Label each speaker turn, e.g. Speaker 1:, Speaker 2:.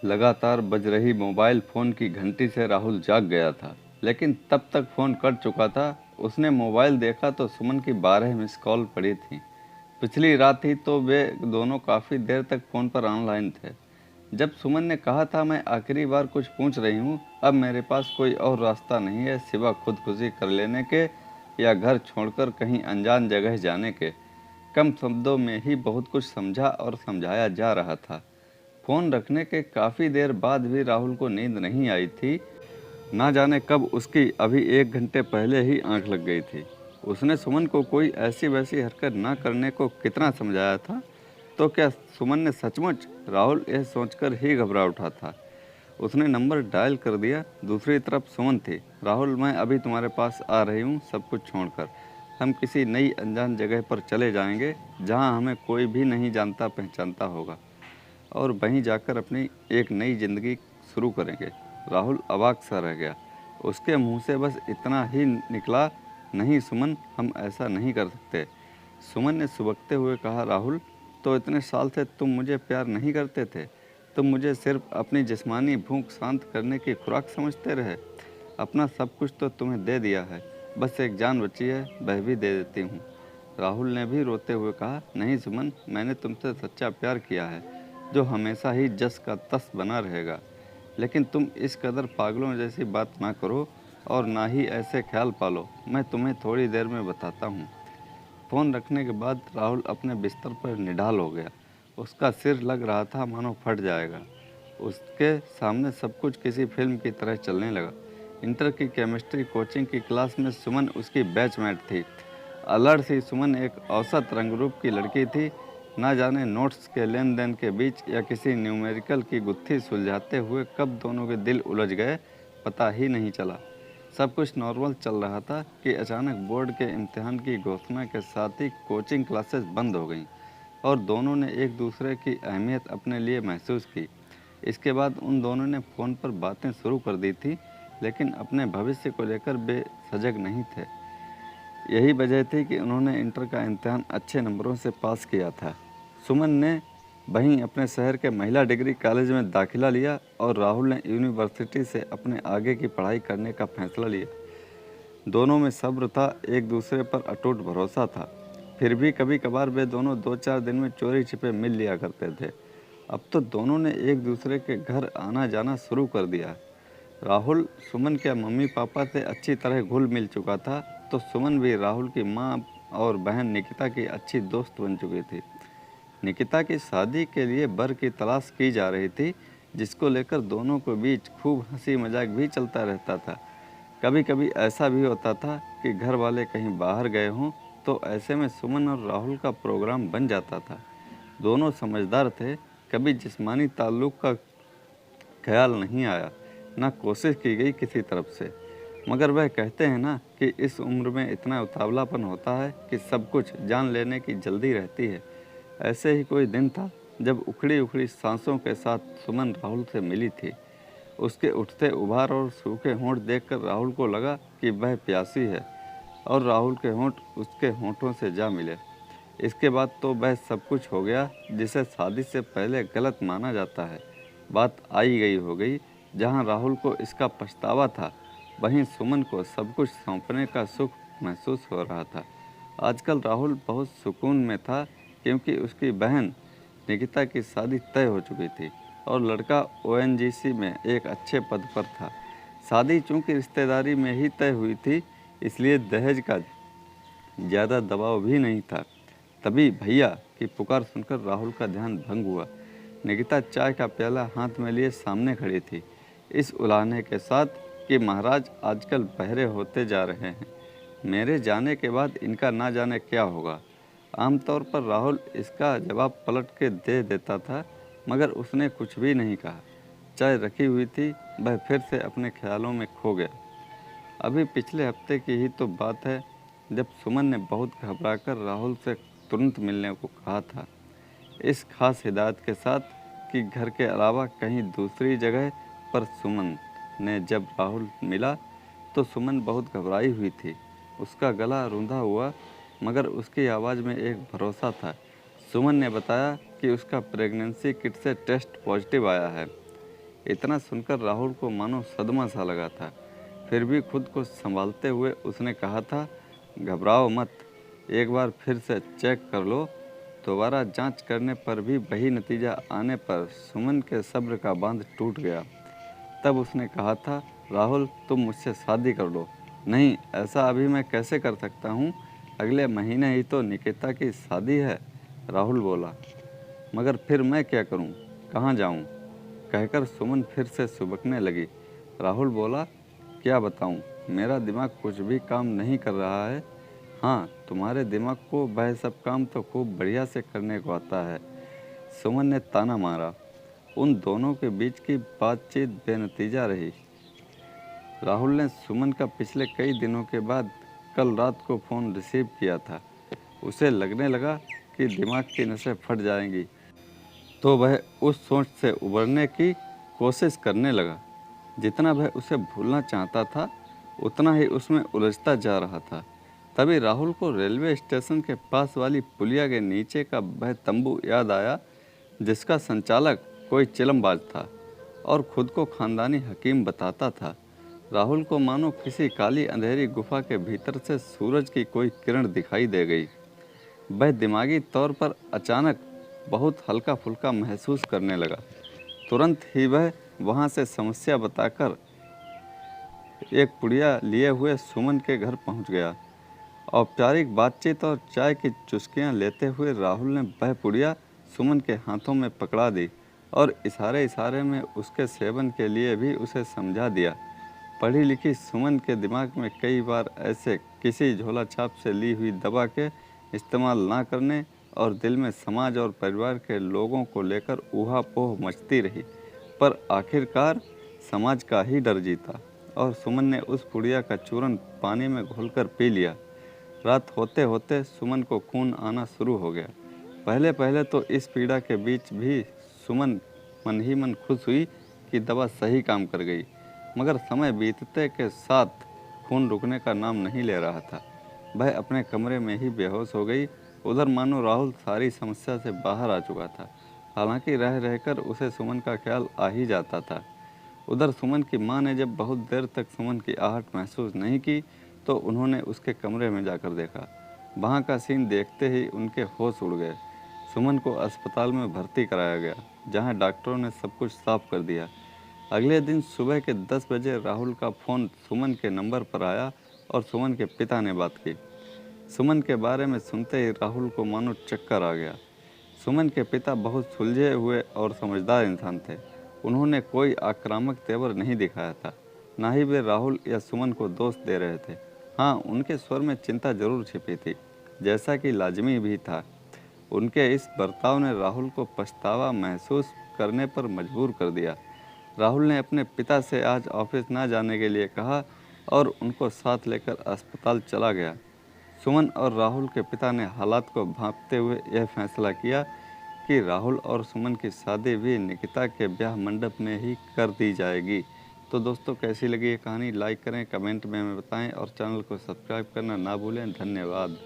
Speaker 1: लगातार बज रही मोबाइल फ़ोन की घंटी से राहुल जाग गया था, लेकिन तब तक फ़ोन कट चुका था। उसने मोबाइल देखा तो सुमन की 12 मिस कॉल पड़ी थीं। पिछली रात ही तो वे दोनों काफ़ी देर तक फ़ोन पर ऑनलाइन थे। जब सुमन ने कहा था, मैं आखिरी बार कुछ पूछ रही हूँ, अब मेरे पास कोई और रास्ता नहीं है सिवा खुदकुशी कर लेने के या घर छोड़कर कहीं अनजान जगह जाने के। कम शब्दों में ही बहुत कुछ समझा और समझाया जा रहा था। फ़ोन रखने के काफ़ी देर बाद भी राहुल को नींद नहीं आई थी। ना जाने कब उसकी अभी 1 घंटे पहले ही आंख लग गई थी। उसने सुमन को कोई ऐसी वैसी हरकत ना करने को कितना समझाया था, तो क्या सुमन ने सचमुच? राहुल यह सोचकर ही घबरा उठा था। उसने नंबर डायल कर दिया। दूसरी तरफ सुमन थी। राहुल, मैं अभी तुम्हारे पास आ रही हूँ, सब कुछ छोड़कर। हम किसी नई अनजान जगह पर चले जाएंगे जहाँ हमें कोई भी नहीं जानता पहचानता होगा, और वहीं जाकर अपनी एक नई ज़िंदगी शुरू करेंगे। राहुल अवाक सा रह गया। उसके मुंह से बस इतना ही निकला, नहीं सुमन, हम ऐसा नहीं कर सकते। सुमन ने सुबकते हुए कहा, राहुल, तो इतने साल से तुम मुझे प्यार नहीं करते थे? तुम मुझे सिर्फ अपनी जिस्मानी भूख शांत करने की खुराक समझते रहे। अपना सब कुछ तो तुम्हें दे दिया है, बस एक जान बची है, वह भी दे देती हूँ। राहुल ने भी रोते हुए कहा, नहीं सुमन, मैंने तुमसे सच्चा प्यार किया है, जो हमेशा ही जस का तस बना रहेगा। लेकिन तुम इस कदर पागलों जैसी बात ना करो और ना ही ऐसे ख्याल पालो। मैं तुम्हें थोड़ी देर में बताता हूँ। फ़ोन रखने के बाद राहुल अपने बिस्तर पर निढाल हो गया। उसका सिर लग रहा था मानो फट जाएगा। उसके सामने सब कुछ किसी फिल्म की तरह चलने लगा। इंटर की केमिस्ट्री कोचिंग की क्लास में सुमन उसकी बैचमेट थी। अलड़ सी सुमन एक औसत रंगरूप की लड़की थी। ना जाने नोट्स के लेन देन के बीच या किसी न्यूमेरिकल की गुत्थी सुलझाते हुए कब दोनों के दिल उलझ गए, पता ही नहीं चला। सब कुछ नॉर्मल चल रहा था कि अचानक बोर्ड के इम्तिहान की घोषणा के साथ ही कोचिंग क्लासेस बंद हो गईं और दोनों ने एक दूसरे की अहमियत अपने लिए महसूस की। इसके बाद उन दोनों ने फ़ोन पर बातें शुरू कर दी थी, लेकिन अपने भविष्य को लेकर वे सजग नहीं थे। यही वजह थी कि उन्होंने इंटर का इम्तिहान अच्छे नंबरों से पास किया था। सुमन ने वहीं अपने शहर के महिला डिग्री कॉलेज में दाखिला लिया और राहुल ने यूनिवर्सिटी से अपने आगे की पढ़ाई करने का फैसला लिया। दोनों में सब्र था, एक दूसरे पर अटूट भरोसा था। फिर भी कभी कभार वे दोनों 2-4 दिन में चोरी छिपे मिल लिया करते थे। अब तो दोनों ने एक दूसरे के घर आना जाना शुरू कर दिया। राहुल सुमन के मम्मी पापा से अच्छी तरह घुल मिल चुका था, तो सुमन भी राहुल की माँ और बहन निकिता की अच्छी दोस्त बन चुकी थी। निकिता की शादी के लिए वर की तलाश की जा रही थी, जिसको लेकर दोनों के बीच खूब हंसी मजाक भी चलता रहता था। कभी कभी ऐसा भी होता था कि घर वाले कहीं बाहर गए हों, तो ऐसे में सुमन और राहुल का प्रोग्राम बन जाता था। दोनों समझदार थे, कभी जिस्मानी ताल्लुक़ का ख्याल नहीं आया, ना कोशिश की गई किसी तरफ से। मगर वह कहते हैं ना कि इस उम्र में इतना उतावलापन होता है कि सब कुछ जान लेने की जल्दी रहती है। ऐसे ही कोई दिन था जब उखड़ी उखड़ी सांसों के साथ सुमन राहुल से मिली थी। उसके उठते उभार और सूखे होंठ देखकर राहुल को लगा कि वह प्यासी है, और राहुल के होंठ उसके होंठों से जा मिले। इसके बाद तो वह सब कुछ हो गया जिसे शादी से पहले गलत माना जाता है। बात आई गई हो गई। जहां राहुल को इसका पछतावा था, वहीं सुमन को सब कुछ सौंपने का सुख महसूस हो रहा था। आजकल राहुल बहुत सुकून में था, क्योंकि उसकी बहन निकिता की शादी तय हो चुकी थी और लड़का ओएनजीसी में एक अच्छे पद पर था। शादी चूंकि रिश्तेदारी में ही तय हुई थी, इसलिए दहेज का ज़्यादा दबाव भी नहीं था। तभी भैया की पुकार सुनकर राहुल का ध्यान भंग हुआ। निकिता चाय का प्याला हाथ में लिए सामने खड़ी थी, इस उलाहने के साथ कि महाराज आजकल बहरे होते जा रहे हैं, मेरे जाने के बाद इनका ना जाने क्या होगा। आमतौर पर राहुल इसका जवाब पलट के दे देता था, मगर उसने कुछ भी नहीं कहा। चाय रखी हुई थी, वह फिर से अपने ख्यालों में खो गया। अभी पिछले हफ्ते की ही तो बात है, जब सुमन ने बहुत घबराकर राहुल से तुरंत मिलने को कहा था, इस खास हिदायत के साथ कि घर के अलावा कहीं दूसरी जगह पर। सुमन ने जब राहुल मिला तो सुमन बहुत घबराई हुई थी। उसका गला रूंधा हुआ, मगर उसकी आवाज़ में एक भरोसा था। सुमन ने बताया कि उसका प्रेगनेंसी किट से टेस्ट पॉजिटिव आया है। इतना सुनकर राहुल को मानो सदमा सा लगा था। फिर भी खुद को संभालते हुए उसने कहा था, घबराओ मत, एक बार फिर से चेक कर लो। दोबारा जांच करने पर भी वही नतीजा आने पर सुमन के सब्र का बांध टूट गया। तब उसने कहा था, राहुल तुम मुझसे शादी कर लो। नहीं, ऐसा अभी मैं कैसे कर सकता हूँ, अगले महीने ही तो निकिता की शादी है, राहुल बोला। मगर फिर मैं क्या करूँ, कहाँ जाऊँ, कहकर सुमन फिर से सुबकने लगी। राहुल बोला, क्या बताऊँ, मेरा दिमाग कुछ भी काम नहीं कर रहा है। हाँ, तुम्हारे दिमाग को वह सब काम तो खूब बढ़िया से करने को आता है, सुमन ने ताना मारा। उन दोनों के बीच की बातचीत बेनतीजा रही। राहुल ने सुमन का पिछले कई दिनों के बाद कल रात को फ़ोन रिसीव किया था। उसे लगने लगा कि दिमाग की नसें फट जाएंगी, तो वह उस सोच से उबरने की कोशिश करने लगा। जितना वह उसे भूलना चाहता था, उतना ही उसमें उलझता जा रहा था। तभी राहुल को रेलवे स्टेशन के पास वाली पुलिया के नीचे का वह तंबू याद आया, जिसका संचालक कोई चिलमबाज था और खुद को खानदानी हकीम बताता था। राहुल को मानो किसी काली अंधेरी गुफा के भीतर से सूरज की कोई किरण दिखाई दे गई। वह दिमागी तौर पर अचानक बहुत हल्का फुल्का महसूस करने लगा। तुरंत ही वह वहां से समस्या बताकर एक पुड़िया लिए हुए सुमन के घर पहुंच गया। औपचारिक बातचीत और चाय की चुस्कियां लेते हुए राहुल ने वह पुड़िया सुमन के हाथों में पकड़ा दी और इशारे इशारे में उसके सेवन के लिए भी उसे समझा दिया। पढ़ी लिखी सुमन के दिमाग में कई बार ऐसे किसी झोला छाप से ली हुई दवा के इस्तेमाल ना करने और दिल में समाज और परिवार के लोगों को लेकर ऊहा-पोह मचती रही, पर आखिरकार समाज का ही डर जीता और सुमन ने उस पुड़िया का चूरन पानी में घोलकर पी लिया। रात होते होते सुमन को खून आना शुरू हो गया। पहले पहले तो इस पीड़ा के बीच भी सुमन मन ही मन खुश हुई कि दवा सही काम कर गई, मगर समय बीतते के साथ खून रुकने का नाम नहीं ले रहा था। वह अपने कमरे में ही बेहोश हो गई। उधर मानो राहुल सारी समस्या से बाहर आ चुका था, हालांकि रह रहकर उसे सुमन का ख्याल आ ही जाता था। उधर सुमन की माँ ने जब बहुत देर तक सुमन की आहट महसूस नहीं की, तो उन्होंने उसके कमरे में जाकर देखा। वहाँ का सीन देखते ही उनके होश उड़ गए। सुमन को अस्पताल में भर्ती कराया गया, जहाँ डॉक्टरों ने सब कुछ साफ कर दिया। अगले दिन सुबह के 10 बजे राहुल का फ़ोन सुमन के नंबर पर आया और सुमन के पिता ने बात की। सुमन के बारे में सुनते ही राहुल को मानो चक्कर आ गया। सुमन के पिता बहुत सुलझे हुए और समझदार इंसान थे। उन्होंने कोई आक्रामक तेवर नहीं दिखाया था, ना ही वे राहुल या सुमन को दोष दे रहे थे। हाँ, उनके स्वर में चिंता जरूर छिपी थी, जैसा कि लाजमी भी था। उनके इस बर्ताव ने राहुल को पछतावा महसूस करने पर मजबूर कर दिया। राहुल ने अपने पिता से आज ऑफिस ना जाने के लिए कहा और उनको साथ लेकर अस्पताल चला गया। सुमन और राहुल के पिता ने हालात को भांपते हुए यह फैसला किया कि राहुल और सुमन की शादी भी निकिता के ब्याह मंडप में ही कर दी जाएगी। तो दोस्तों, कैसी लगी ये कहानी, लाइक करें, कमेंट में हमें बताएं और चैनल को सब्सक्राइब करना ना भूलें। धन्यवाद।